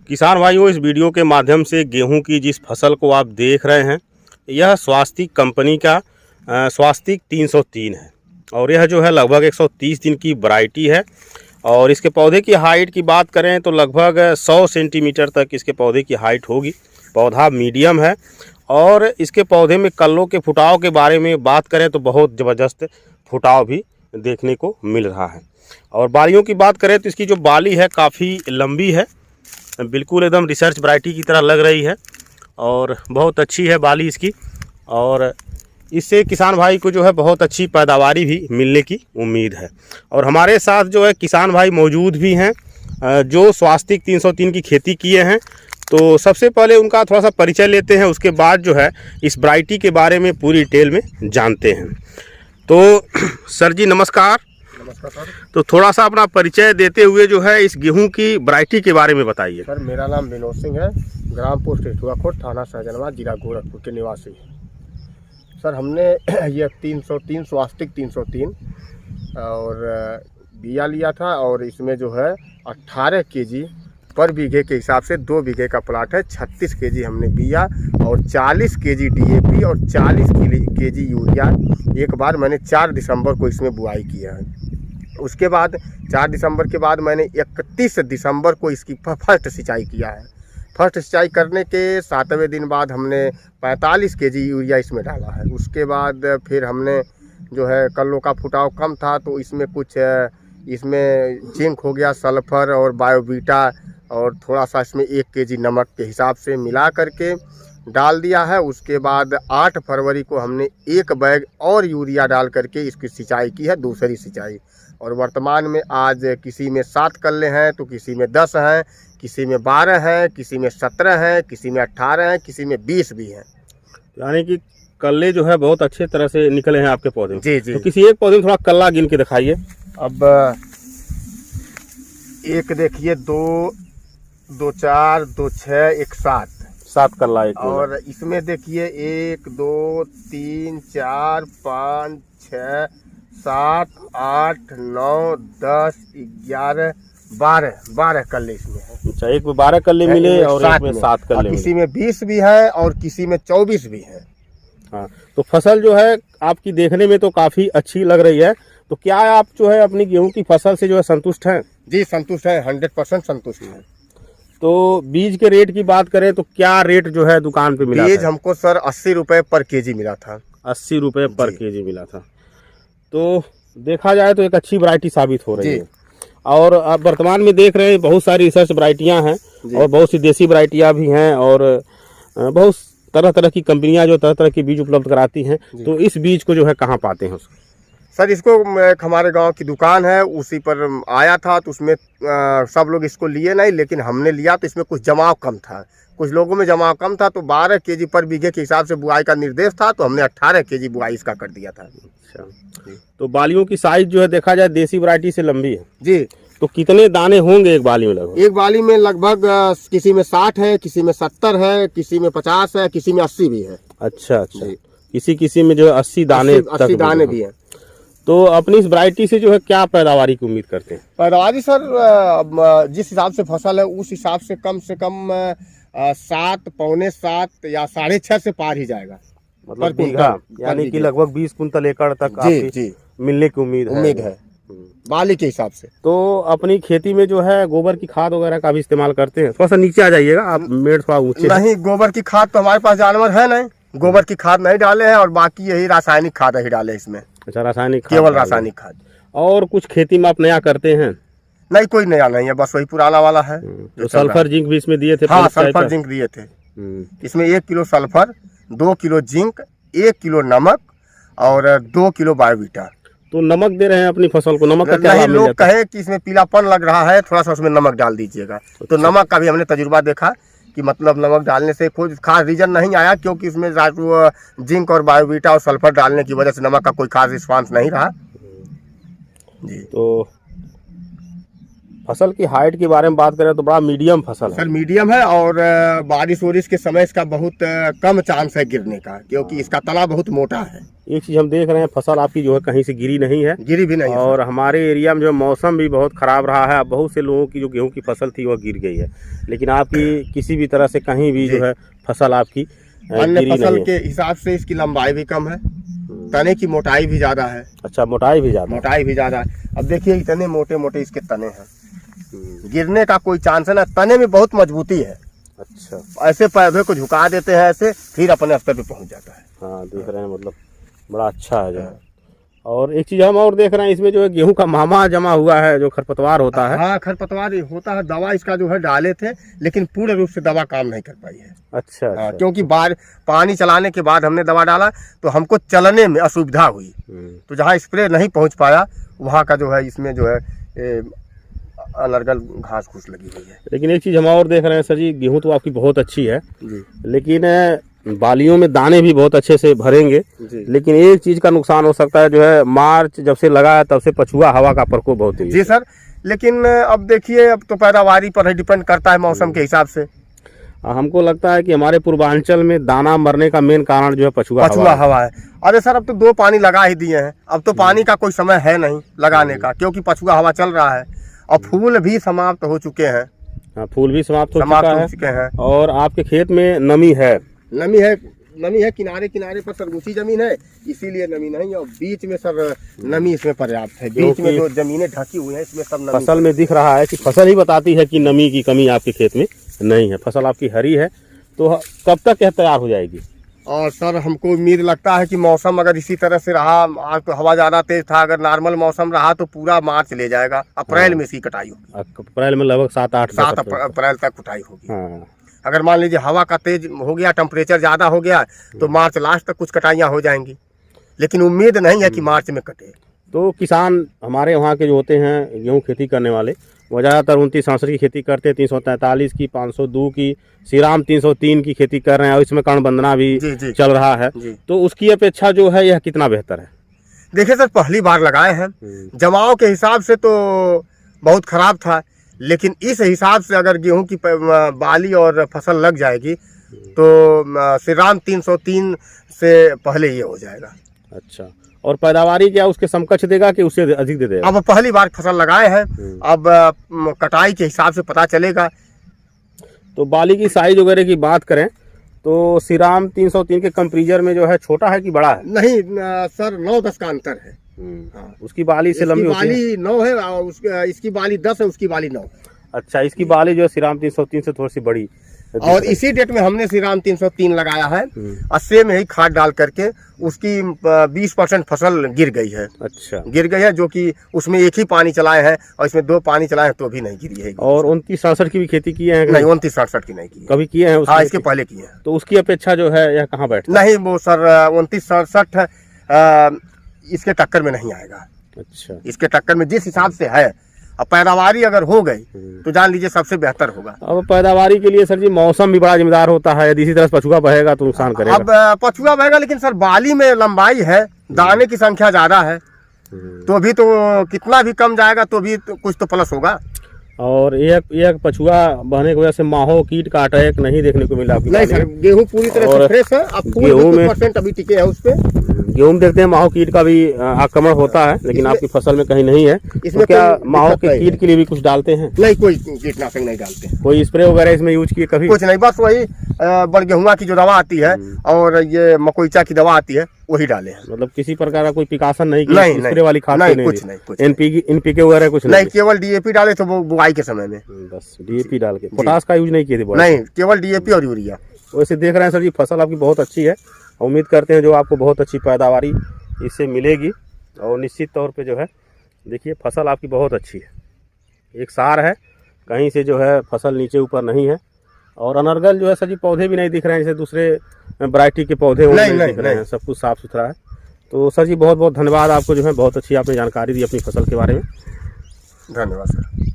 किसान भाइयों, इस वीडियो के माध्यम से गेहूं की जिस फसल को आप देख रहे हैं यह स्वास्तिक कंपनी का स्वास्तिक 303 है और यह जो है लगभग 130 दिन की वैरायटी है। और इसके पौधे की हाइट की बात करें तो लगभग 100 सेंटीमीटर तक इसके पौधे की हाइट होगी। पौधा मीडियम है और इसके पौधे में कल्लों के फुटाव के बारे में बात करें तो बहुत ज़बरदस्त फुटाव भी देखने को मिल रहा है। और बालियों की बात करें तो इसकी जो बाली है काफ़ी लंबी है, बिल्कुल एकदम रिसर्च वैरायटी की तरह लग रही है और बहुत अच्छी है बाली इसकी। और इससे किसान भाई को जो है बहुत अच्छी पैदावारी भी मिलने की उम्मीद है। और हमारे साथ जो है किसान भाई मौजूद भी हैं जो स्वास्तिक 303 की खेती किए हैं। तो सबसे पहले उनका थोड़ा सा परिचय लेते हैं, उसके बाद जो है इस वैरायटी के बारे में पूरी डिटेल में जानते हैं। तो सर जी नमस्कार। नमस्कार सर। तो थोड़ा सा अपना परिचय देते हुए जो है इस गेहूं की वैरायटी के बारे में बताइए। सर मेरा नाम विनोद सिंह है, ग्राम पोस्ट ठेठुआकोट, थाना सहजनवा, जिला गोरखपुर के निवासी है। सर हमने ये 303 स्वास्तिक 303 और बिया लिया था और इसमें जो है 18 केजी पर बीघे के हिसाब से 2 बीघे का प्लाट है। 36 केजी हमने बिया और 40 केजी DAP और 40 केजी यूरिया एक बार मैंने 4 दिसंबर को इसमें बुआई किया है। उसके बाद 4 दिसंबर के बाद मैंने 31 दिसंबर को इसकी फर्स्ट सिंचाई किया है। फर्स्ट सिंचाई करने के 7वें दिन बाद हमने 45 केजी यूरिया इसमें डाला है। उसके बाद फिर हमने जो है कल्लों का फुटाव कम था तो इसमें कुछ इसमें जिंक हो गया, सल्फर और बायोवीटा और थोड़ा सा इसमें 1 केजी नमक के हिसाब से मिला करके डाल दिया है। उसके बाद 8 फरवरी को हमने 1 बैग और यूरिया डाल करके इसकी सिंचाई की है, दूसरी सिंचाई। और वर्तमान में आज किसी में 7 कल्ले हैं तो किसी में 10 हैं, किसी में 12 हैं, किसी में 17 हैं, किसी में 18 हैं, किसी में 20 भी हैं। यानी कि कल्ले जो है बहुत अच्छे तरह से निकले हैं आपके पौधे में। जी जी। तो किसी एक पौधे में थोड़ा कल्ला गिन के दिखाइए। अब एक देखिए 2, 2, 4, 2, 6, 1, 7 कल्ला एक। और इसमें देखिए 1, 2, 3, 4, 5, 6, 7, 8, 9, 10, 11, 12 कल्ले इसमें है। अच्छा, एक में 12 कल्ले मिले और एक में 7 कल्ले किसी में 20 भी है और किसी में 24 भी है। हाँ, तो फसल जो है आपकी देखने में तो काफ़ी अच्छी लग रही है। तो क्या आप जो है अपनी गेहूं की फसल से जो है संतुष्ट हैं? जी संतुष्ट है, 100% संतुष्ट है। तो बीज के रेट की बात करें तो क्या रेट जो है दुकान पे मिला? बीज हमको सर 80 रुपये पर केजी मिला था। 80 रुपये पर केजी मिला था। तो देखा जाए तो एक अच्छी वैरायटी साबित हो रही है। और अब वर्तमान में देख रहे हैं बहुत सारी रिसर्च वैरायटियाँ हैं और बहुत सी देसी वैरायटियाँ भी हैं और बहुत तरह तरह की कंपनियां जो तरह तरह के बीज उपलब्ध कराती हैं। तो इस बीज को जो है कहाँ पाते हैं सर? इसको हमारे गांव की दुकान है, उसी पर आया था तो उसमें सब लोग इसको लिए नहीं, लेकिन हमने लिया तो इसमें कुछ जमाव कम था, कुछ लोगों में जमाव कम था तो 12 केजी पर बीघे के हिसाब से बुआई का निर्देश था तो हमने 18 केजी बुआई इसका कर दिया था। अच्छा, तो बालियों की साइज जो है देखा जाए देसी वैरायटी से लंबी है जी। तो कितने दाने होंगे एक बाली में? लगभग एक बाली में लगभग किसी में 60 है, किसी में 70 है, किसी में 50 है, किसी में 80 भी है। अच्छा, किसी में जो 80 दाने 80 दाने भी है। तो अपनी इस वैरायटी से जो है क्या पैदावारी की उम्मीद करते हैं? पैदावारी सर जिस हिसाब से फसल है उस हिसाब से कम 7, पौने 7 या 6.5 से पार ही जाएगा। मतलब बीघा यानी कि लगभग 20 कुंतल एकड़ तक आपकी मिलने की उम्मीद है बाली के हिसाब से। तो अपनी खेती में जो है गोबर की खाद वगैरह का भी इस्तेमाल करते हैं? थोड़ा सा नीचे आ जाइएगा आप, मेड़ थोड़ा ऊंचे। नहीं, गोबर की खाद तो हमारे पास जानवर है नहीं, गोबर की खाद नहीं डाले हैं और बाकी यही रासायनिक खाद ही डाले इसमें। अच्छा, रासायनिक खाद, केवल रासायनिक खाद। और कुछ खेती में आप नया करते हैं? नहीं, कोई नया नहीं है, बस वही पुराना वाला है। तो सल्फर जिंक भी इसमें दिए थे? हाँ, सल्फर जिंक दिए थे। इसमें 1 kilo sulphur, 2 kilo zinc, 1 kilo नमक और 2 किलो बायोवीटा। तो नमक दे रहे हैं अपनी फसल को? नमक का क्या लाभ? लोग कहे कि इसमें पीलापन लग रहा है, थोड़ा सा उसमें नमक डाल दीजिएगा। तो नमक का भी हमने तजुर्बा देखा कि मतलब नमक डालने से कोई खास रीजन नहीं आया, क्योंकि इसमें जिंक और बायोवीटा और सल्फर डालने की वजह से नमक का कोई खास रिस्पांस नहीं रहा जी। तो फसल की हाइट के बारे में बात करें तो बड़ा मीडियम फसल है। सर मीडियम है और बारिश वारिश के समय इसका बहुत कम चांस है गिरने का, क्योंकि इसका तला बहुत मोटा है। एक चीज़ हम देख रहे हैं, फसल आपकी जो है कहीं से गिरी नहीं है, गिरी भी नहीं है। और हमारे एरिया में जो मौसम भी बहुत ख़राब रहा है, बहुत से लोगों की जो गेहूं की फसल थी वह गिर गई है, लेकिन आपकी किसी भी तरह से कहीं भी जो है फसल आपकी अन्य गिरी फसल नहीं के हिसाब से इसकी लंबाई भी कम है, तने की मोटाई भी ज़्यादा है। अच्छा, मोटाई भी ज़्यादा है। अब देखिए इतने मोटे मोटे इसके तने हैं, गिरने का कोई चांस है ना। तने में बहुत मजबूती है। अच्छा, ऐसे पौधे को झुका देते हैं ऐसे, फिर अपने स्तर पे पहुंच जाता है। हाँ देख रहे हैं, मतलब बड़ा अच्छा है जो है। और एक चीज़ हम और देख रहे हैं, इसमें जो है गेहूं का मामा जमा हुआ है, जो खरपतवार होता है। हाँ खरपतवार होता है। दवा इसका जो है डाले थे, लेकिन पूर्ण रूप से दवा काम नहीं कर पाई है। अच्छा, हाँ, क्योंकि पानी चलाने के बाद हमने दवा डाला तो हमको चलने में असुविधा हुई, तो जहाँ स्प्रे नहीं पहुँच पाया वहाँ का जो है इसमें जो है अनर्गल घास फूस लगी हुई है। लेकिन एक चीज़ हम और देख रहे हैं सर जी, गेहूं तो आपकी बहुत अच्छी है जी, लेकिन बालियों में दाने भी बहुत अच्छे से भरेंगे, लेकिन एक चीज़ का नुकसान हो सकता है, जो है मार्च जब से लगा है तब से पछुआ हवा का प्रकोप बहुत है। जी सर, लेकिन अब देखिए अब तो पैदावारी पर डिपेंड करता है मौसम के हिसाब से। हमको लगता है कि हमारे पूर्वांचल में दाना मरने का मेन कारण जो है पछुआ हवा है। अरे सर अब तो 2 पानी लगा ही दिए हैं, अब तो पानी का कोई समय है नहीं लगाने का, क्योंकि पछुआ हवा चल रहा है। और फूल भी समाप्त हो चुके हैं। हाँ, फूल भी समाप्त हो चुके हैं। और आपके खेत में नमी है किनारे किनारे पर सर ऊंची जमीन है, इसीलिए नमी नहीं है। और बीच में सर नमी इसमें पर्याप्त है। बीच में जो जमीनें ढकी हुई हैं इसमें सब नमी। फसल में दिख रहा है कि फसल ही बताती है कि नमी की कमी आपके खेत में नहीं है। फसल आपकी हरी है, तो कब तक यह तैयार हो जाएगी? और सर हमको उम्मीद लगता है कि मौसम अगर इसी तरह से रहा, आज तो हवा ज़्यादा तेज था, अगर नॉर्मल मौसम रहा तो पूरा मार्च ले जाएगा। अप्रैल में इसकी कटाई होगी। अप्रैल में लगभग 7 अप्रैल तक कटाई होगी। हाँ। अगर मान लीजिए हवा का तेज हो गया, टेम्परेचर ज़्यादा हो गया, तो मार्च लास्ट तक कुछ कटाइयाँ हो जाएंगी, लेकिन उम्मीद नहीं है कि मार्च में कटे। तो किसान हमारे वहाँ के जो होते हैं गेहूँ खेती करने वाले, वो ज़्यादातर 29-67 की खेती करते हैं, 343 की, 502 की, श्रीराम 303 की खेती कर रहे हैं, और इसमें कर्णवंदना भी चल रहा है। तो उसकी अपेक्षा जो है यह कितना बेहतर है? देखिए सर, पहली बार लगाए हैं, जमाव के हिसाब से तो बहुत खराब था, लेकिन इस हिसाब से अगर गेहूं की बाली और फसल लग जाएगी तो श्रीराम 303 से पहले ये हो जाएगा। अच्छा, और पैदावारी क्या उसके समकक्ष देगा कि उससे अधिक दे देगा? अब पहली बार फसल लगाए हैं, अब कटाई के हिसाब से पता चलेगा। तो बाली की साइज वगैरह की बात करें तो श्रीराम 303 के कंपेरिजन में जो है छोटा है कि बड़ा है? नहीं सर, 9-10 का अंतर है। हाँ, उसकी बाली से लंबी होती है। बाली 9 है और इसकी बाली 10 है, उसकी बाली 9 है। अच्छा, इसकी बाली जो है श्रीराम 303 से थोड़ी सी बड़ी। और इसी डेट में हमने श्रीराम 303 लगाया है, अस्से में ही खाद डाल करके उसकी 20% फसल गिर गई है। अच्छा, गिर गई है, जो कि उसमें एक ही पानी चलाए हैं और इसमें 2 पानी चलाए हैं तो भी नहीं गिरी है। और 29-67 की भी खेती की है? नहीं, 29-67 की नहीं की कभी किए हैं? हाँ, इसके पहले किए हैं। तो उसकी अपेक्षा जो है यह कहाँ बैठता? नहीं वो सर 29-67 इसके टक्कर में नहीं आएगा। अच्छा, इसके टक्कर में जिस हिसाब से है, अब पैदावारी अगर हो गई तो जान लीजिए सबसे बेहतर होगा। अब पैदावारी के लिए सर जी मौसम भी बड़ा जिम्मेदार होता है, यदि इसी तरह पछुआ बहेगा तो नुकसान करेगा। अब पछुआ बहेगा, लेकिन सर बाली में लंबाई है, दाने की संख्या ज्यादा है, तो भी तो कितना भी कम जाएगा तो भी तो कुछ तो प्लस होगा। और एक पछुआ बहने की वजह से माहो कीट का अटैक नहीं देखने को मिला? नहीं सर, गेहूं पूरी तरह से फ्रेश है। अब गेहूं में % अभी टिके हैं उस पे। गेहूं में देखते हैं माहो कीट का भी आक्रमण होता है, लेकिन आपकी फसल में कहीं नहीं है। इसमें क्या माहो के कीट के लिए भी कुछ डालते हैं? नहीं, कोई कीटनाशक नहीं डालते। कोई स्प्रे वगैरह इसमें यूज किए कभी? कुछ नहीं, बस वही बड़ गेहुआ की जो दवा आती है और ये मकोईचा की दवा आती है वही डाले हैं। मतलब किसी प्रकार का कोई पिकासन नहीं किया? नहीं, स्प्रे वाली खाद नहीं, कुछ एनपीके वगैरह कुछ नहीं? केवल DAP डाले तो वो बुआई के समय में, बस DAP डाल के। पोटास का यूज नहीं किए थे? नहीं, केवल DAP और यूरिया। वैसे देख रहे हैं सर जी, फसल आपकी बहुत अच्छी है, उम्मीद करते हैं जो आपको बहुत अच्छी पैदावारी इससे मिलेगी। और निश्चित तौर पे जो है देखिए फसल आपकी बहुत अच्छी है, एक सार है, कहीं से जो है फसल नीचे ऊपर नहीं है। और अनर्गल जो है सर जी पौधे भी नहीं दिख रहे हैं, जैसे दूसरे वैरायटी के पौधे नहीं दिख रहे हैं, सब कुछ साफ़ सुथरा है। तो सर जी बहुत बहुत धन्यवाद आपको, जो है बहुत अच्छी आपने जानकारी दी अपनी फसल के बारे में। धन्यवाद सर।